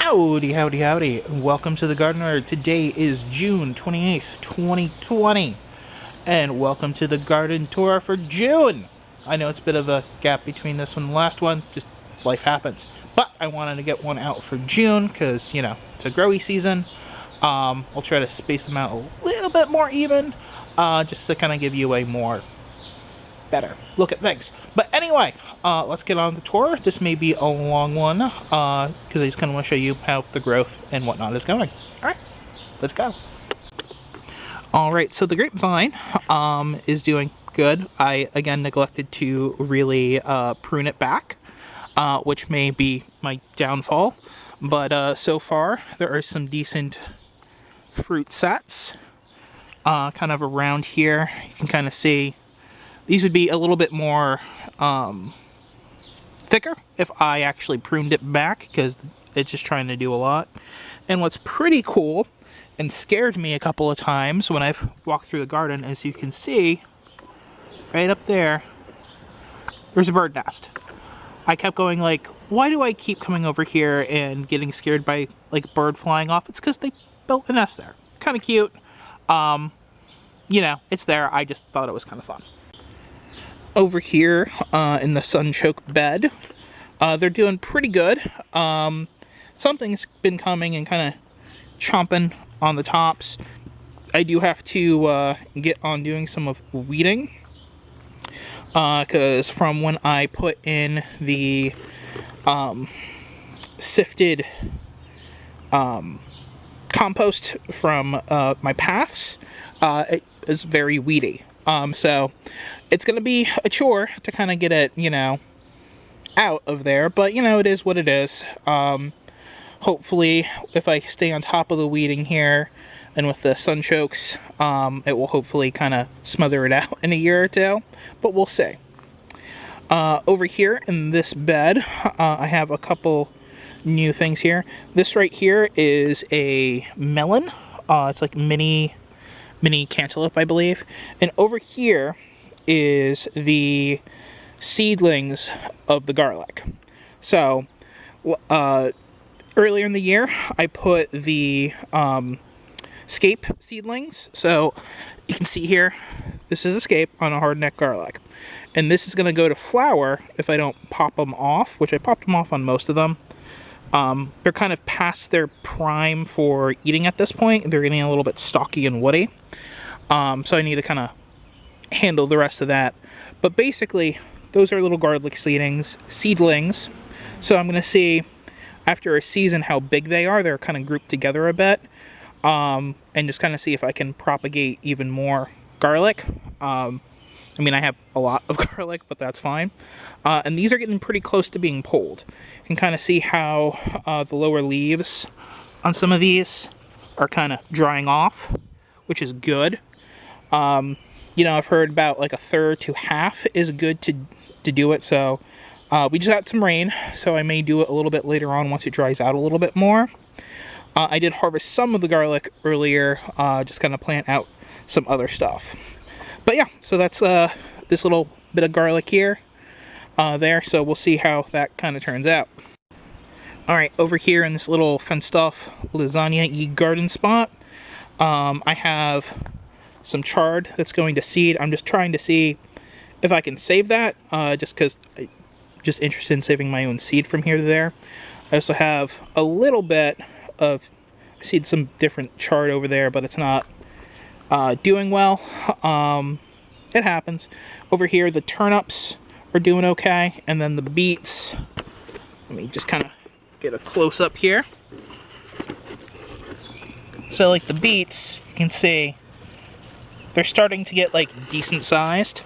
Howdy, howdy, howdy. Welcome to the Gardener. Today is June 28th, 2020. And welcome to the garden tour for June. I know it's a bit of a gap between this one and the last one. Just life happens. But I wanted to get one out for June because, it's a growy season. I'll try to space them out a little bit more even. Just to kind of give you a more better look at things. But anyway, let's get on the tour. This may be a long one because I just kind of want to show you how the growth and whatnot is going. Alright, let's go. Alright, so the grapevine is doing good. I again neglected to really prune it back, which may be my downfall. But so far there are some decent fruit sets kind of around here. You can kind of see these would be a little bit more thicker if I actually pruned it back because it's just trying to do a lot. And what's pretty cool and scared me a couple of times when I've walked through the garden, as you can see, right up there, there's a bird nest. I kept going like, why do I keep coming over here and getting scared by like a bird flying off? It's because they built a nest there. Kind of cute. It's there. I just thought it was kind of fun. Over here in the sun-choked bed, they're doing pretty good. Something's been coming and kind of chomping on the tops. I do have to get on doing some of weeding because from when I put in the sifted compost from my paths, it is very weedy. So it's going to be a chore to kind of get it, out of there. But, it is what it is. Hopefully, if I stay on top of the weeding here and with the sun chokes, it will hopefully kind of smother it out in a year or two. But we'll see. Over here in this bed, I have a couple new things here. This right here is a melon. It's like mini cantaloupe, I believe. And over here is the seedlings of the garlic. So earlier in the year I put the scape seedlings. So you can see here, this is a scape on a hardneck garlic. And this is going to go to flower if I don't pop them off, which I popped them off on most of them. They're kind of past their prime for eating at this point. They're getting a little bit stocky and woody. So I need to kind of handle the rest of that. But basically, those are little garlic seedlings. So I'm going to see, after a season, how big they are. They're kind of grouped together a bit. And just kind of see if I can propagate even more garlic. I have a lot of garlic, but that's fine. And these are getting pretty close to being pulled. You can kind of see how the lower leaves on some of these are kind of drying off, which is good. I've heard about like a third to half is good to do it. So we just had some rain, so I may do it a little bit later on once it dries out a little bit more. I did harvest some of the garlic earlier, just kind of plant out some other stuff. But yeah, so that's this little bit of garlic here, there. So we'll see how that kind of turns out. All right, over here in this little fenced off lasagna-y garden spot, I have some chard that's going to seed. I'm just trying to see if I can save that, just because I'm just interested in saving my own seed from here to there. I also have a little bit of seed, some different chard over there, but it's not doing well. It happens. Over here, the turnips are doing okay, and then the beets. Let me just kind of get a close up here. So, like the beets, you can see they're starting to get like decent sized,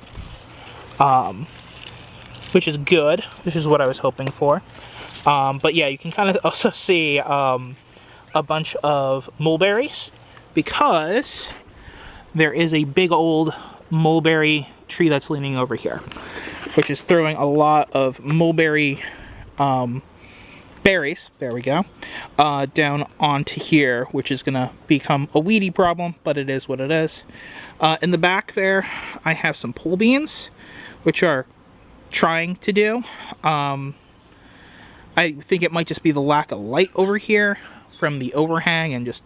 which is good. This is what I was hoping for. But yeah, you can kind of also see a bunch of mulberries because there is a big old mulberry tree that's leaning over here, which is throwing a lot of mulberry berries, there we go, down onto here, which is going to become a weedy problem, but it is what it is. In the back there, I have some pole beans, which are trying to do. I think it might just be the lack of light over here from the overhang and just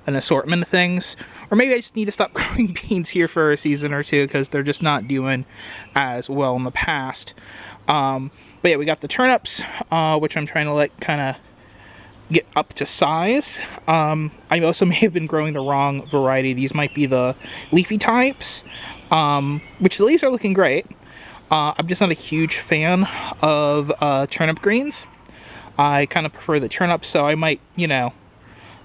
an assortment of things. Or maybe I just need to stop growing beans here for a season or two because they're just not doing as well in the past. But yeah, we got the turnips, which I'm trying to let kind of get up to size. I also may have been growing the wrong variety. These might be the leafy types, which the leaves are looking great. I'm just not a huge fan of turnip greens. I kind of prefer the turnips, so I might, you know,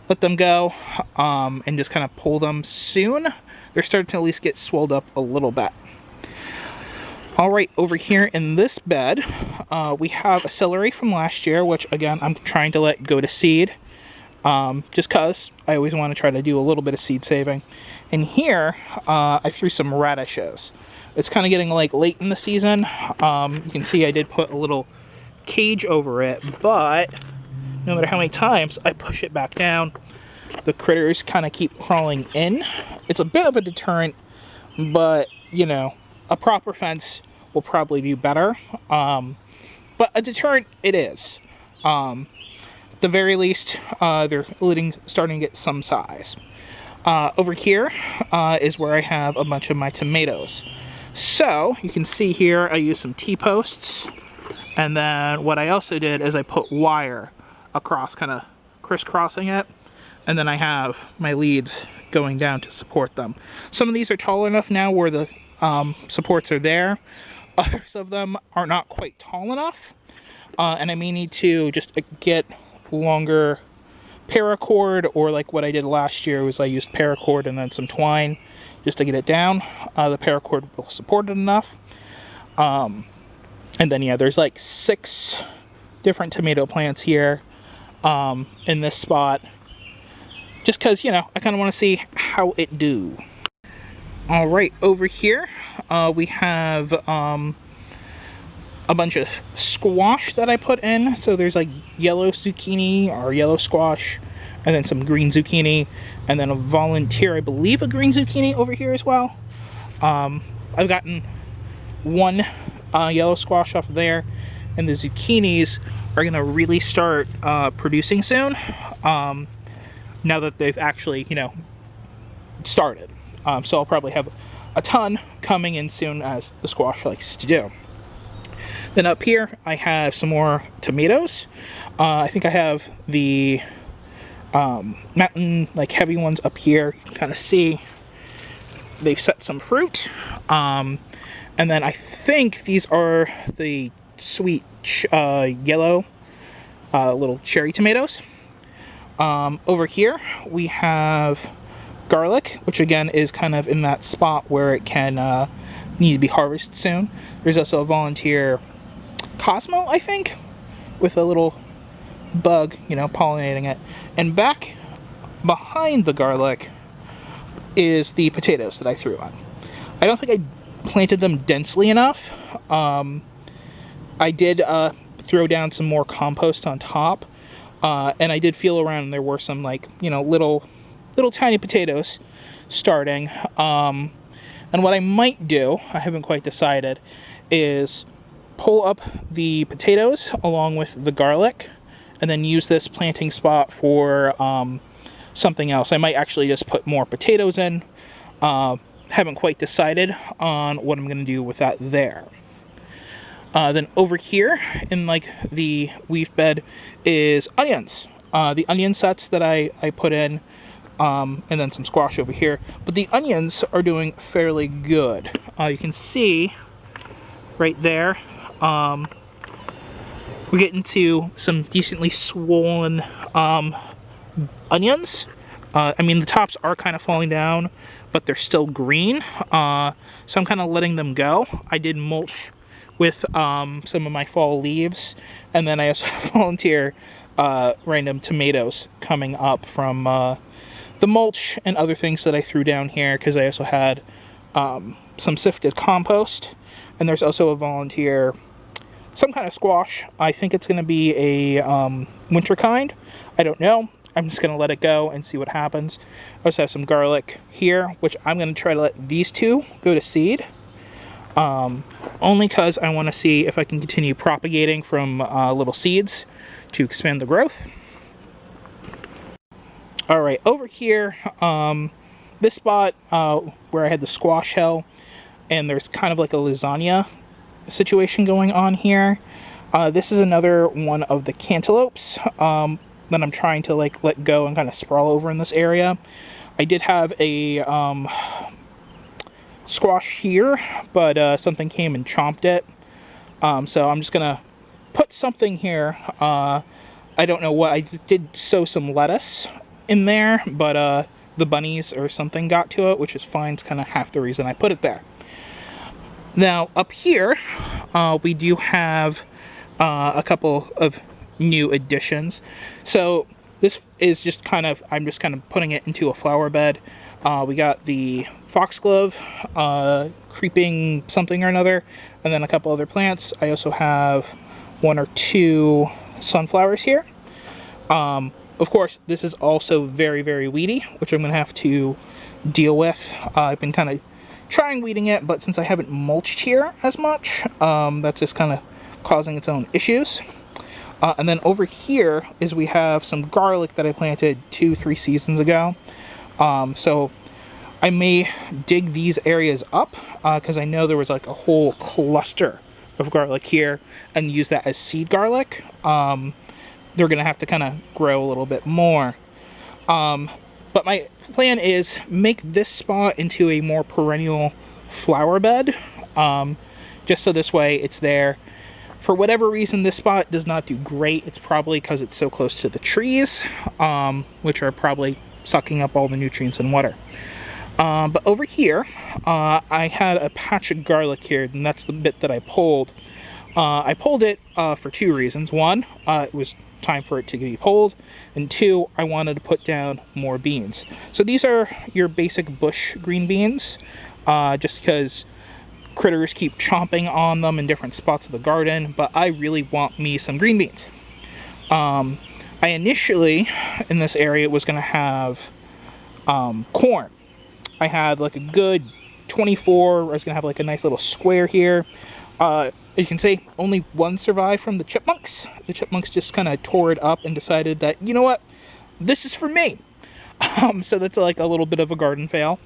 let them go and just kind of pull them soon. They're starting to at least get swelled up a little bit. All right, over here in this bed, we have a celery from last year, which again, I'm trying to let go to seed, just because I always want to try to do a little bit of seed saving. And here, I threw some radishes. It's kind of getting like late in the season. You can see I did put a little cage over it, but no matter how many times I push it back down, the critters kind of keep crawling in. It's a bit of a deterrent, but, you know, a proper fence will probably do better. But a deterrent it is. At the very least, they're starting to get some size. Over here is where I have a bunch of my tomatoes. So, you can see here I used some T-posts. And then what I also did is I put wire across, kind of crisscrossing it. And then I have my leads going down to support them. Some of these are tall enough now where the supports are there. Others of them are not quite tall enough. And I may need to just get longer paracord, or like what I did last year was I used paracord and then some twine just to get it down. The paracord will support it enough. And then, yeah, there's like 6 different tomato plants here in this spot. Just because, you know, I kind of want to see how it do. All right, over here we have a bunch of squash that I put in. So there's like yellow zucchini or yellow squash, and then some green zucchini, and then a volunteer, I believe, a green zucchini over here as well. I've gotten one yellow squash off there, and the zucchinis are gonna really start producing soon, now that they've actually, you know, started. So I'll probably have a ton coming in soon, as the squash likes to do. Then up here I have some more tomatoes. I think I have the mountain, like, heavy ones up here. You can kind of see they've set some fruit. And then I think these are the sweet yellow little cherry tomatoes. Over here we have garlic, which again is kind of in that spot where it can need to be harvested soon. There's also a volunteer Cosmo, I think, with a little bug, you know, pollinating it. And back behind the garlic is the potatoes that I threw on. I don't think I planted them densely enough. I did throw down some more compost on top, and I did feel around, and there were some, like, you know, little tiny potatoes starting. And what I might do, I haven't quite decided, is pull up the potatoes along with the garlic and then use this planting spot for something else. I might actually just put more potatoes in. Haven't quite decided on what I'm going to do with that there. Then over here in, like, the weave bed is onions. The onion sets that I put in, and then some squash over here. But the onions are doing fairly good. You can see right there, we're getting to some decently swollen onions. I mean, the tops are kind of falling down, but they're still green. So I'm kind of letting them go. I did mulch with some of my fall leaves, and then I also have volunteer random tomatoes coming up from the mulch and other things that I threw down here, because I also had some sifted compost, and there's also a volunteer, some kind of squash. I think it's going to be a winter kind. I don't know. I'm just going to let it go and see what happens. I also have some garlic here, which I'm going to try to let these two go to seed. only because I want to see if I can continue propagating from little seeds to expand the growth. All right, over here, this spot where I had the squash hill, and there's kind of like a lasagna situation going on here. This is another one of the cantaloupes that I'm trying to like let go and kind of sprawl over in this area. I did have a squash here, but something came and chomped it. So I'm just gonna put something here. I don't know what, I did sow some lettuce in there, but the bunnies or something got to it, which is fine. It's kind of half the reason I put it there. Now up here, we do have a couple of new additions. So this is just kind of, I'm just kind of putting it into a flower bed. We got the foxglove, creeping something or another, and then a couple other plants. I also have 1 or 2 sunflowers here. Of course, this is also very, very weedy, which I'm going to have to deal with. I've been kind of trying weeding it, but since I haven't mulched here as much, that's just kind of causing its own issues. And then over here is we have some garlic that I planted 2-3 seasons ago. So I may dig these areas up because I know there was like a whole cluster of garlic here and use that as seed garlic. They're going to have to kind of grow a little bit more. But my plan is make this spot into a more perennial flower bed, just so this way it's there. For whatever reason, this spot does not do great. It's probably because it's so close to the trees, which are probably sucking up all the nutrients and water. But over here, I had a patch of garlic here, and that's the bit that I pulled. I pulled it for 2 reasons. One, it was time for it to be pulled, and 2, I wanted to put down more beans. So these are your basic bush green beans, just because critters keep chomping on them in different spots of the garden, but I really want me some green beans. I initially, in this area, was going to have corn. I had like a good 24, I was going to have like a nice little square here. You can see only 1 survived from the chipmunks. The chipmunks just kind of tore it up and decided that, you know what, this is for me. So that's like a little bit of a garden fail.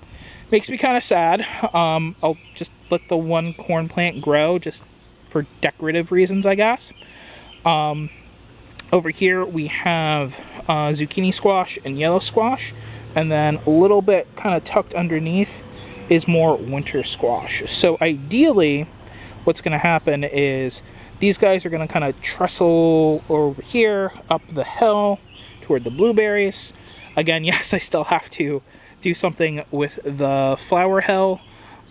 Makes me kind of sad. I'll just let the 1 corn plant grow just for decorative reasons, I guess. Over here we have zucchini squash and yellow squash. And then a little bit kind of tucked underneath is more winter squash. So ideally, what's going to happen is these guys are going to kind of trestle over here, up the hill, toward the blueberries. Again, yes, I still have to do something with the flower hill.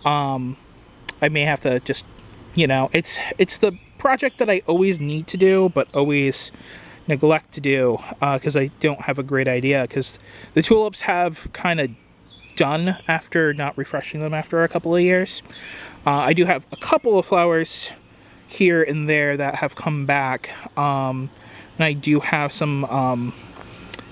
I may have to just, you know, it's the project that I always need to do, but always neglect to do because I don't have a great idea, because the tulips have kind of done after not refreshing them after a couple of years. I do have a couple of flowers here and there that have come back, and I do have some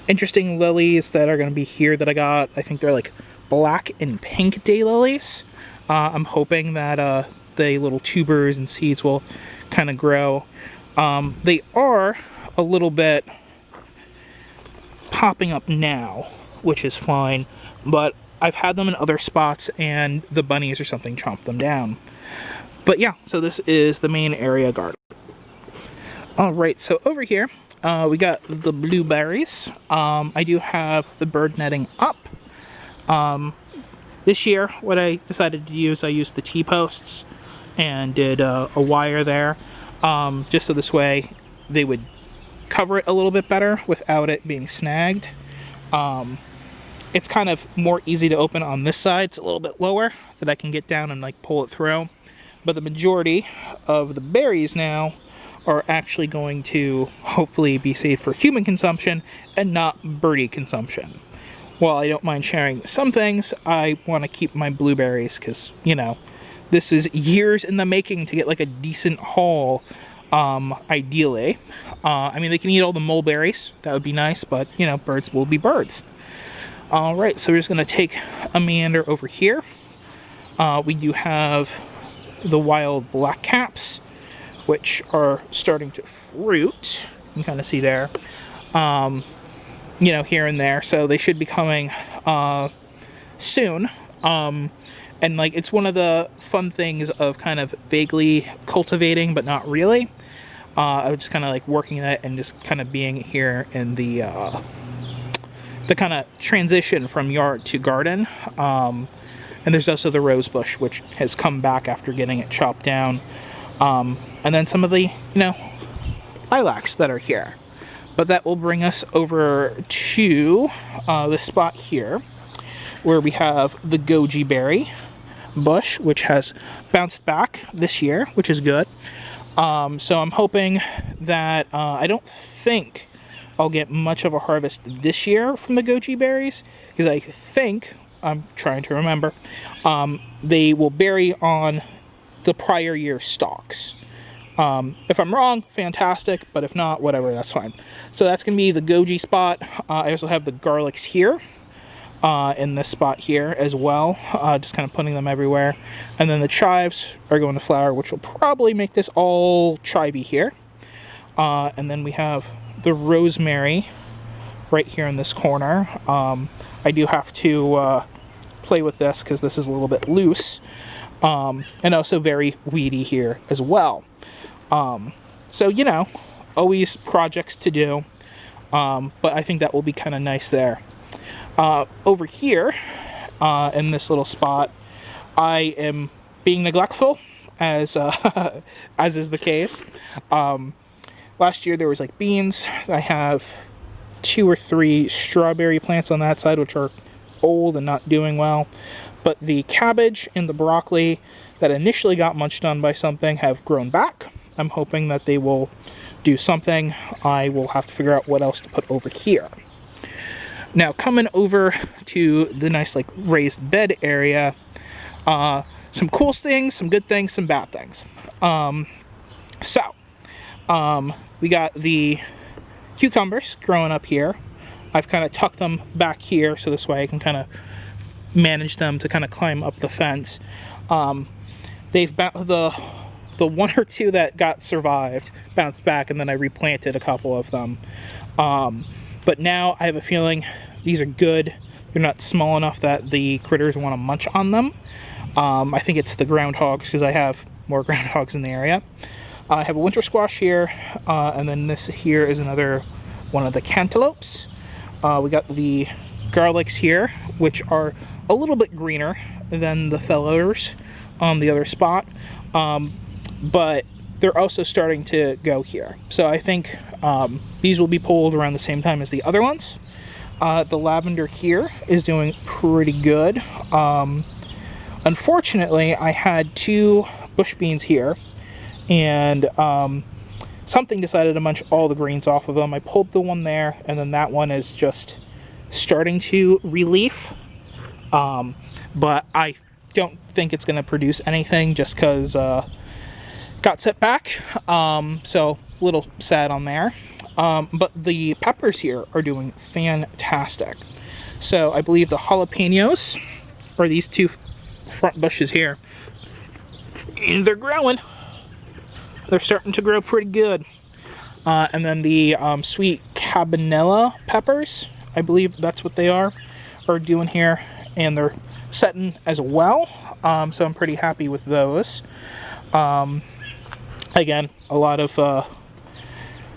interesting lilies that are going to be here that I got. I think they're like black and pink daylilies. I'm hoping that the little tubers and seeds will kind of grow. They are a little bit popping up now, which is fine, but I've had them in other spots and the bunnies or something chomp them down. But yeah, so this is the main area garden. Alright, so over here we got the blueberries. I do have the bird netting up. This year what I decided to use, I used the T-posts and did a wire there, just so this way they would cover it a little bit better without it being snagged. It's kind of more easy to open on this side. It's a little bit lower that I can get down and like pull it through. But the majority of the berries now are actually going to hopefully be saved for human consumption and not birdie consumption. While I don't mind sharing some things, I want to keep my blueberries because, you know, this is years in the making to get like a decent haul. Ideally, I mean, they can eat all the mulberries, that would be nice, but you know, birds will be birds. Alright, so we're just going to take a meander over here. We do have the wild black caps, which are starting to fruit. You can kind of see there, you know, here and there. So they should be coming soon. And like, it's one of the fun things of kind of vaguely cultivating, but not really. I was just kind of like working it and just kind of being here in the kind of transition from yard to garden. And there's also the rose bush, which has come back after getting it chopped down. And then some of the, you know, lilacs that are here. But that will bring us over to the spot here, where we have the goji berry bush, which has bounced back this year, which is good. So I'm hoping that I don't think I'll get much of a harvest this year from the goji berries, because I think, I'm trying to remember, they will berry on the prior year stalks. If I'm wrong, fantastic, but if not, whatever, that's fine. So that's going to be the goji spot. I also have the garlics here. In this spot here as well, just kind of putting them everywhere. And then the chives are going to flower, which will probably make this all chivy here. And then we have the rosemary right here in this corner. I do have to play with this because this is a little bit loose, and also very weedy here as well. So, you know, always projects to do, but I think that will be kind of nice there. Over here, in this little spot, I am being neglectful, as as is the case. Last year there was like beans. I have 2 or 3 strawberry plants on that side, which are old and not doing well. But the cabbage and the broccoli that initially got munched on by something have grown back. I'm hoping that they will do something. I will have to figure out what else to put over here. Now, coming over to the nice, like, raised bed area, some cool things, some good things, some bad things. We got the cucumbers growing up here. I've kind of tucked them back here, so this way I can kind of manage them to kind of climb up the fence. They've the 1 or 2 that survived bounced back, and then I replanted a couple of them. But now I have a feeling these are good. They're not small enough that the critters want to munch on them. I think it's the groundhogs, because I have more groundhogs in the area. I have a winter squash here, and then this here is another one of the cantaloupes. We got the garlics here, which are a little bit greener than the fellows on the other spot, but they're also starting to go here. So I think these will be pulled around the same time as the other ones. The lavender here is doing pretty good. Unfortunately, I had 2 bush beans here, and something decided to munch all the greens off of them. I pulled the one there, and then that one is just starting to relief. But I don't think it's going to produce anything just because got set back, so a little sad on there. But the peppers here are doing fantastic. So I believe the jalapenos are these 2 front bushes here, and they're growing. They're starting to grow pretty good. And then the sweet cabanela peppers, I believe that's what they are doing here, and they're setting as well. So I'm pretty happy with those. Again, a lot of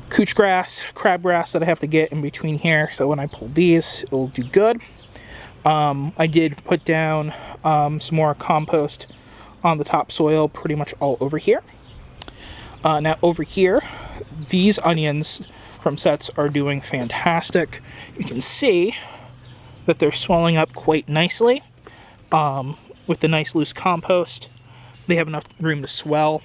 couch grass, crabgrass that I have to get in between here, so when I pull these, it will do good. I did put down some more compost on the topsoil pretty much all over here. Now over here, these onions from sets are doing fantastic. You can see that they're swelling up quite nicely with the nice loose compost. They have enough room to swell.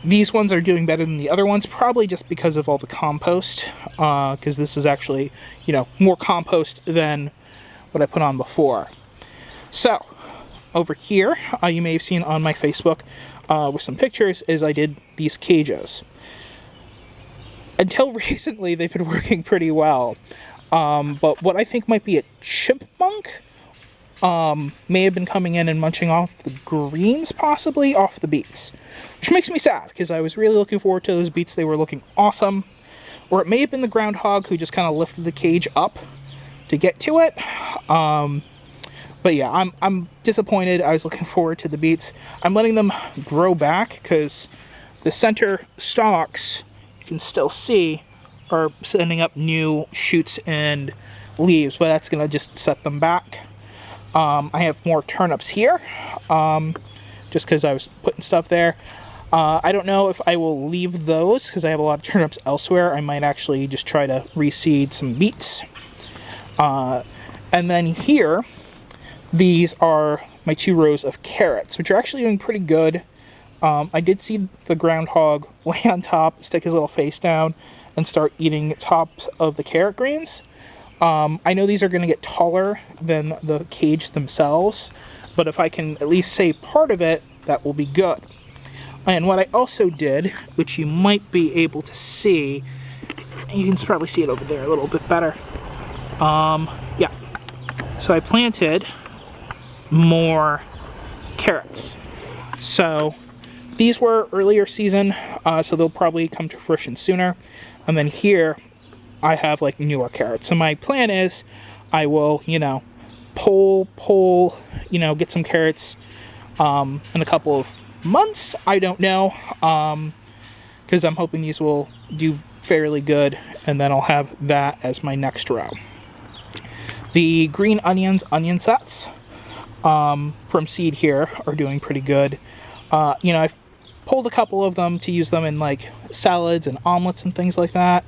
These ones are doing better than the other ones, probably just because of all the compost, because this is actually, you know, more compost than what I put on before. So, over here, you may have seen on my Facebook with some pictures, is I did these cages. Until recently, they've been working pretty well. But what I think might be a chipmunk may have been coming in and munching off the greens, possibly off the beets, which makes me sad because I was really looking forward to those beets. They were looking awesome. Or it may have been the groundhog who just kind of lifted the cage up to get to it. But yeah, I'm disappointed. I was looking forward to the beets. I'm letting them grow back because the center stalks, you can still see, are sending up new shoots and leaves, but that's going to just set them back. I have more turnips here, just because I was putting stuff there. I don't know if I will leave those because I have a lot of turnips elsewhere. I might actually just try to reseed some beets. And then here, these are my 2 rows of carrots, which are actually doing pretty good. I did see the groundhog lay on top, stick his little face down, and start eating tops of the carrot greens. I know these are going to get taller than the cage themselves, but if I can at least save part of it, that will be good. And what I also did, which you might be able to see, you can probably see it over there a little bit better. Yeah. So I planted more carrots. So these were earlier season, so they'll probably come to fruition sooner. And then here I have like newer carrots. So my plan is I will, pull, get some carrots in a couple of months. I don't know, because I'm hoping these will do fairly good, and then I'll have that as my next row. The green onion sets from seed here are doing pretty good. I've pulled a couple of them to use them in like salads and omelets and things like that.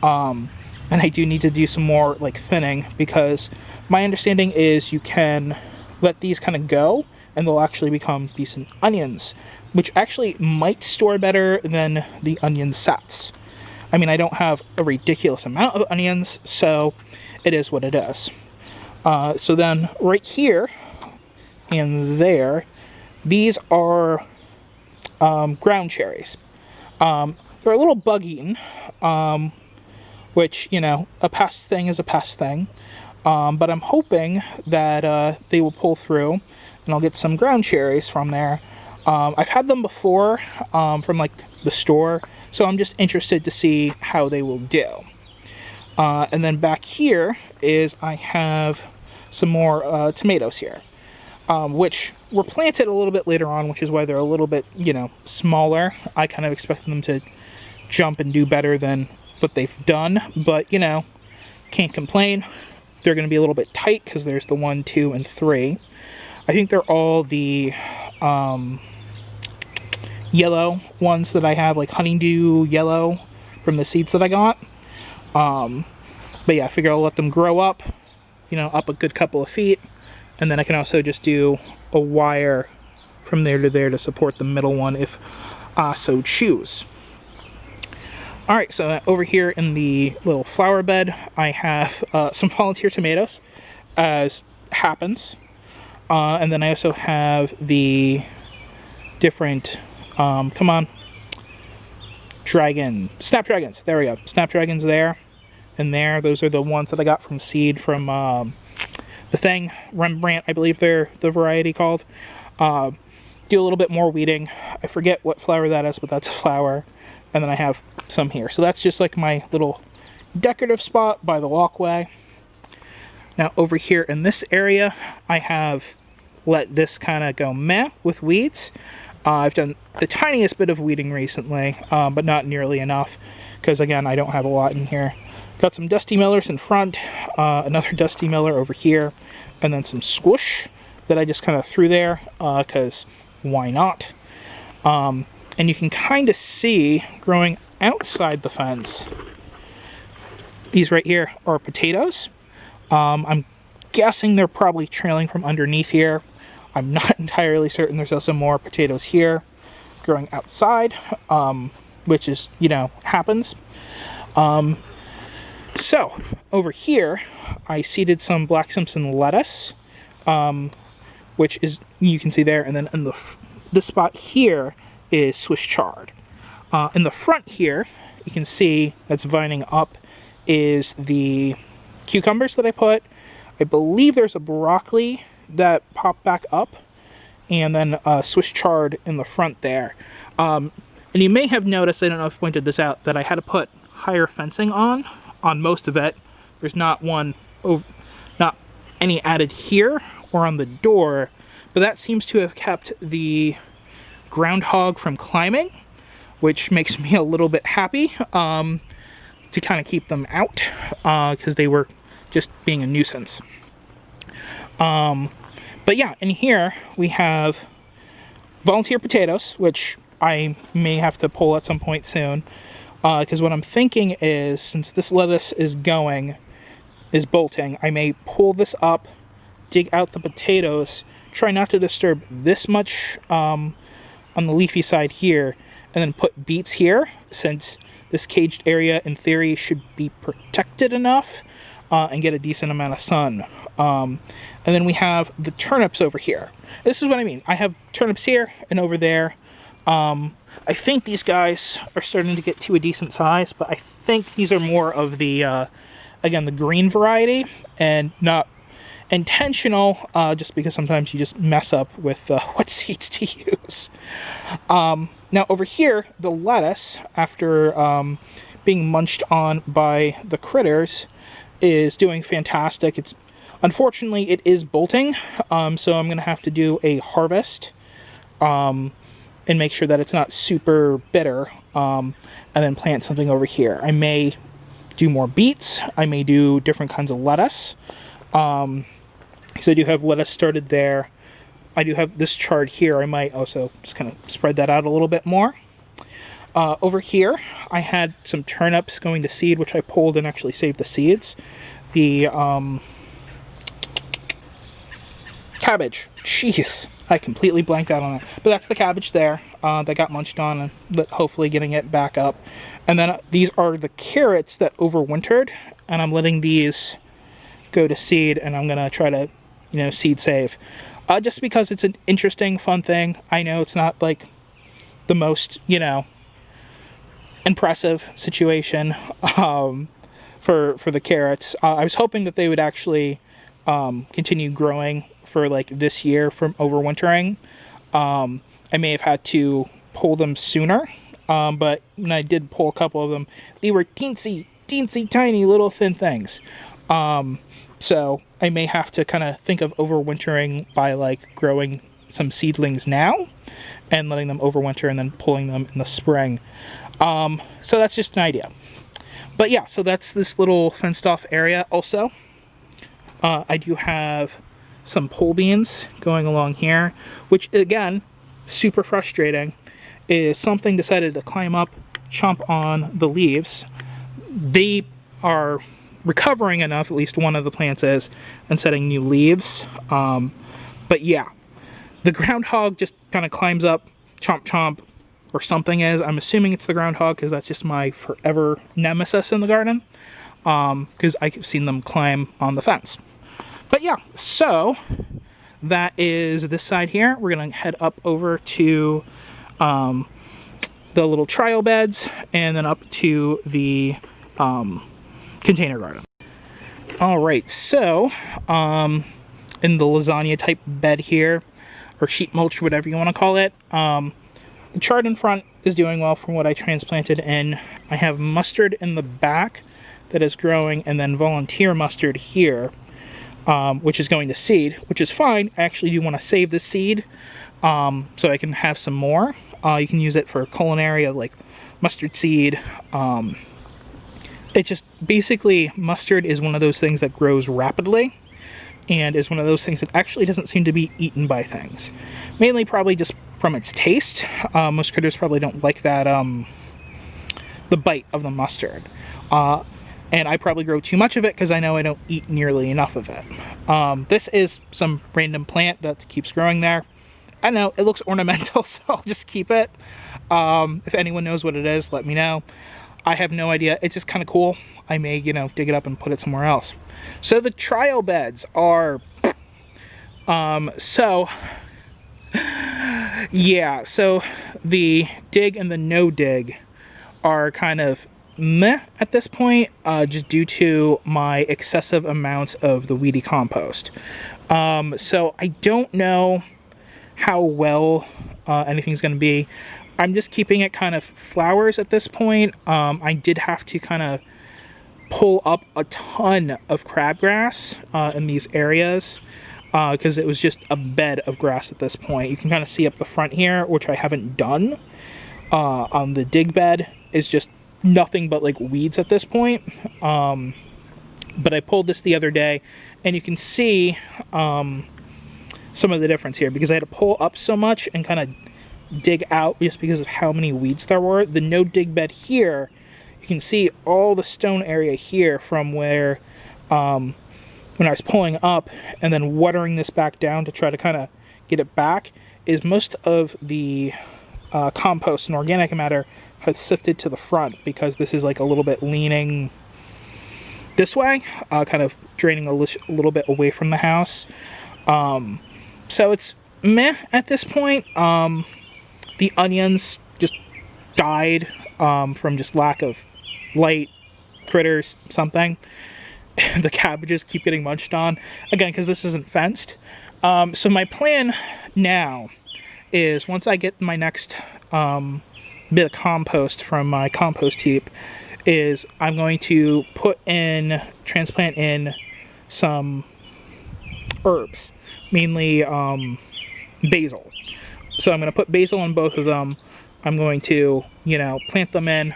And I do need to do some more like thinning, because my understanding is you can let these kind of go and they'll actually become decent onions, which actually might store better than the onion sets. I mean, I don't have a ridiculous amount of onions, so it is what it is. So then right here and there, these are ground cherries. They're a little bug-eaten, which, a pest thing is a pest thing. But I'm hoping that they will pull through and I'll get some ground cherries from there. I've had them before from like the store, so I'm just interested to see how they will do. And then back here is I have some more tomatoes here, which were planted a little bit later on, which is why they're a little bit, smaller. I kind of expected them to jump and do better than what they've done, but, can't complain. They're going to be a little bit tight because there's the 1, 2, and 3. I think they're all the yellow ones that I have, like honeydew yellow from the seeds that I got. But yeah, I figure I'll let them grow up, up a good couple of feet. And then I can also just do a wire from there to there to support the middle one if I so choose. Alright, so over here in the little flower bed, I have some volunteer tomatoes, as happens. And then I also have the different, snapdragons. There we go. Snapdragons there and there. Those are the ones that I got from seed from the thing, Rembrandt, I believe they're the variety called. Do a little bit more weeding. I forget what flower that is, but that's a flower. And then I have some here. So that's just like my little decorative spot by the walkway. Now over here in this area, I have let this kind of go meh with weeds. I've done the tiniest bit of weeding recently, but not nearly enough, because again, I don't have a lot in here. Got some dusty millers in front, another dusty miller over here, and then some squish that I just kind of threw there, because why not? And you can kind of see growing outside the fence, these right here are potatoes. I'm guessing they're probably trailing from underneath here. I'm not entirely certain. There's also more potatoes here growing outside, which is, happens. So over here, I seeded some black Simpson lettuce, which is, you can see there, and then in the spot here is Swiss chard. In the front here, you can see that's vining up is the cucumbers that I put. I believe there's a broccoli that pop back up, and then Swiss chard in the front there. And you may have noticed, I don't know if I pointed this out, that I had to put higher fencing on most of it. There's not not any added here or on the door, but that seems to have kept the groundhog from climbing, which makes me a little bit happy, to kind of keep them out, because they were just being a nuisance. But yeah, in here we have volunteer potatoes, which I may have to pull at some point soon, because what I'm thinking is, since this lettuce is bolting, I may pull this up, dig out the potatoes, try not to disturb this much on the leafy side here, and then put beets here, since this caged area in theory should be protected enough and get a decent amount of sun. And then we have the turnips over here. This is what I mean. I have turnips here and over there. I think these guys are starting to get to a decent size, but I think these are more of the, again, the green variety, and not intentional, just because sometimes you just mess up with what seeds to use. Now over here, the lettuce, after being munched on by the critters, is doing fantastic. Unfortunately, it is bolting, so I'm going to have to do a harvest and make sure that it's not super bitter, and then plant something over here. I may do more beets. I may do different kinds of lettuce, because I do have lettuce started there. I do have this chard here. I might also just kind of spread that out a little bit more. Over here, I had some turnips going to seed, which I pulled and actually saved the seeds. The cabbage. Jeez, I completely blanked out on it. But that's the cabbage there that got munched on, and hopefully getting it back up. And then these are the carrots that overwintered, and I'm letting these go to seed, and I'm going to try to, seed save. Just because it's an interesting, fun thing. I know it's not like the most, impressive situation for the carrots. I was hoping that they would actually continue growing for like this year from overwintering. I may have had to pull them sooner, but when I did pull a couple of them, they were teensy tiny little thin things. So I may have to kind of think of overwintering by like growing some seedlings now and letting them overwinter and then pulling them in the spring. So that's just an idea. But yeah, so that's this little fenced off area. Also, I do have some pole beans going along here, which again, super frustrating, is something decided to climb up, chomp on the leaves. They are recovering enough, at least one of the plants is, and setting new leaves. But yeah, the groundhog just kind of climbs up, chomp chomp, or something is. I'm assuming it's the groundhog because that's just my forever nemesis in the garden, because I've seen them climb on the fence. But yeah, so that is this side here. We're going to head up over to the little trial beds and then up to the container garden. All right, so in the lasagna type bed here, or sheet mulch, whatever you want to call it, the chard in front is doing well from what I transplanted in. I have mustard in the back that is growing, and then volunteer mustard here, which is going to seed, which is fine. I actually do want to save the seed so I can have some more. You can use it for culinary, like mustard seed. It just, basically, mustard is one of those things that grows rapidly, and is one of those things that actually doesn't seem to be eaten by things. Mainly probably just from its taste. Most critters probably don't like that, the bite of the mustard. And I probably grow too much of it because I know I don't eat nearly enough of it. This is some random plant that keeps growing there. I know, it looks ornamental, so I'll just keep it. If anyone knows what it is, let me know. I have no idea. It's just kind of cool. I may, dig it up and put it somewhere else. So the trial beds are... yeah, so the dig and the no dig are kind of meh at this point, just due to my excessive amounts of the weedy compost. So I don't know how well anything's going to be. I'm just keeping it kind of flowers at this point. I did have to kind of pull up a ton of crabgrass in these areas because it was just a bed of grass at this point. You can kind of see up the front here, which I haven't done on the dig bed, is just nothing but like weeds at this point. But I pulled this the other day, and you can see some of the difference here because I had to pull up so much and kind of dig out just because of how many weeds there were. The no dig bed here, you can see all the stone area here from where when I was pulling up and then watering this back down to try to kind of get it back, is most of the compost and organic matter has sifted to the front because this is like a little bit leaning this way, kind of draining a little bit away from the house. So it's meh at this point. The onions just died from just lack of light, critters, something. The cabbages keep getting munched on, again, because this isn't fenced. So my plan now is once I get my next bit of compost from my compost heap, is I'm going to transplant in some herbs, mainly basil. So I'm going to put basil on both of them. I'm going to, plant them in,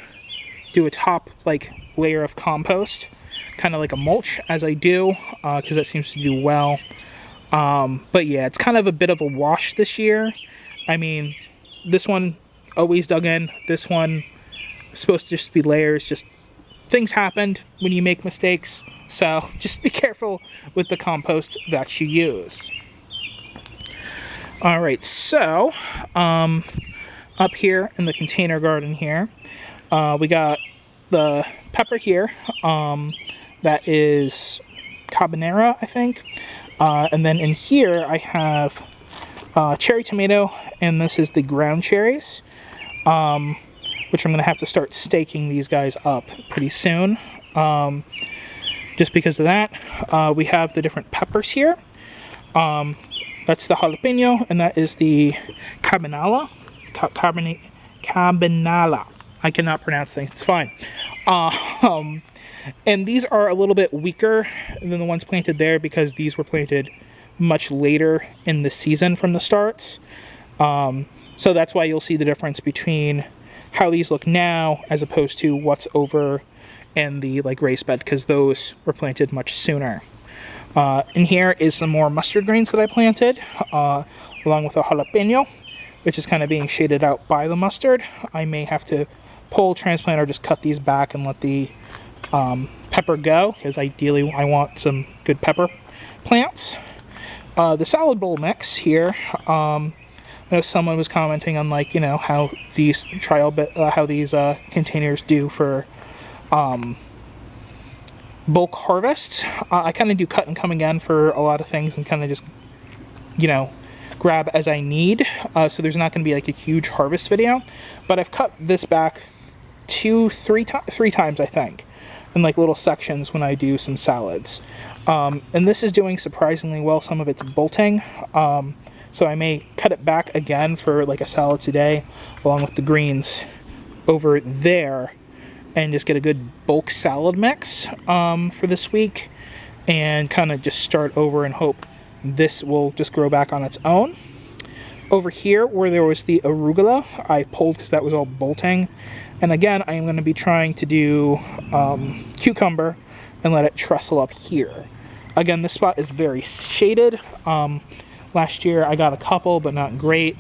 do a top layer of compost, kind of like a mulch as I do, because that seems to do well. But yeah, it's kind of a bit of a wash this year. I mean, this one always dug in. This one supposed to just be layers. Just things happened when you make mistakes. So just be careful with the compost that you use. All right, so up here in the container garden here, we got the pepper here. That is habanero, I think. And then in here I have cherry tomato, and this is the ground cherries, which I'm going to have to start staking these guys up pretty soon. Just because of that, we have the different peppers here. That's the jalapeno, and that is the cabanala. Cabanala. I cannot pronounce things. It's fine. And these are a little bit weaker than the ones planted there because these were planted much later in the season from the starts. So that's why you'll see the difference between how these look now as opposed to what's over in the raised bed, because those were planted much sooner. In here is some more mustard greens that I planted, along with a jalapeno, which is kind of being shaded out by the mustard. I may have to pull, transplant, or just cut these back and let the pepper go, because ideally I want some good pepper plants. The salad bowl mix here, I know someone was commenting on how these containers do for bulk harvests. I kind of do cut and come again for a lot of things and kind of just grab as I need, so there's not going to be a huge harvest video, but I've cut this back three times I think, in little sections when I do some salads. And this is doing surprisingly well. Some of it's bolting, so I may cut it back again for a salad today along with the greens over there and just get a good bulk salad mix for this week, and kind of just start over and hope this will just grow back on its own. Over here where there was the arugula, I pulled because that was all bolting. And again, I am going to be trying to do cucumber and let it trestle up here. Again, this spot is very shaded. Last year I got a couple, but not great.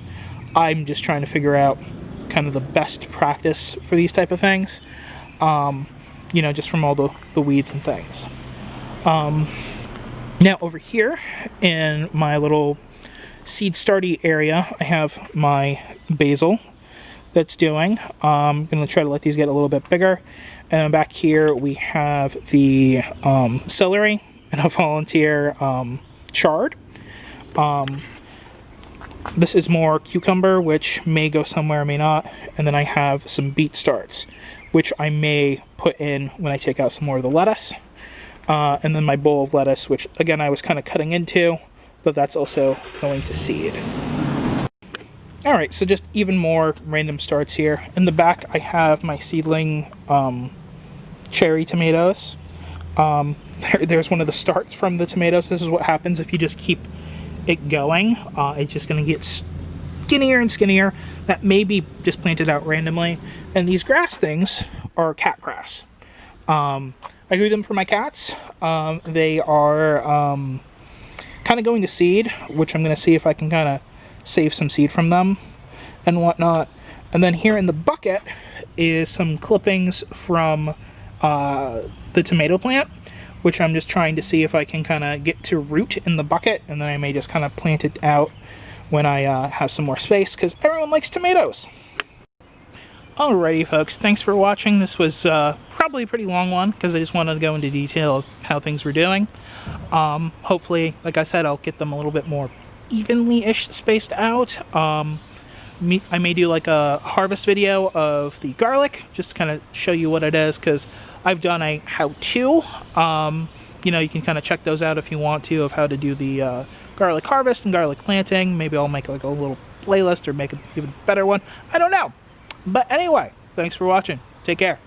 I'm just trying to figure out kind of the best practice for these type of things. Just from all the weeds and things. Now over here in my little seed starty area, I have my basil that's doing. I'm going to try to let these get a little bit bigger. And back here we have the celery and a volunteer chard. This is more cucumber, which may go somewhere, may not. And then I have some beet starts, which I may put in when I take out some more of the lettuce. And then my bowl of lettuce, which again I was kind of cutting into but that's also going to seed. Alright, so just even more random starts here. In the back, I have my seedling cherry tomatoes. There's one of the starts from the tomatoes. This is what happens if you just keep it going. It's just going to get skinnier and skinnier. That may be just planted out randomly. And these grass things are cat grass. I grew them for my cats. They are kind of going to seed, which I'm going to see if I can kind of save some seed from them and whatnot. And then here in the bucket is some clippings from the tomato plant, which I'm just trying to see if I can kind of get to root in the bucket, and then I may just kind of plant it out when I have some more space, because everyone likes tomatoes. Alrighty folks, thanks for watching. This was probably a pretty long one, because I just wanted to go into detail of how things were doing. Hopefully, like I said, I'll get them a little bit more evenly-ish spaced out. I may do like a harvest video of the garlic, just to kind of show you what it is, because I've done a how-to. You know, you can kind of check those out if you want to, of how to do the garlic harvest and garlic planting. Maybe I'll make like a little playlist or make an even better one. I don't know. But anyway, thanks for watching. Take care.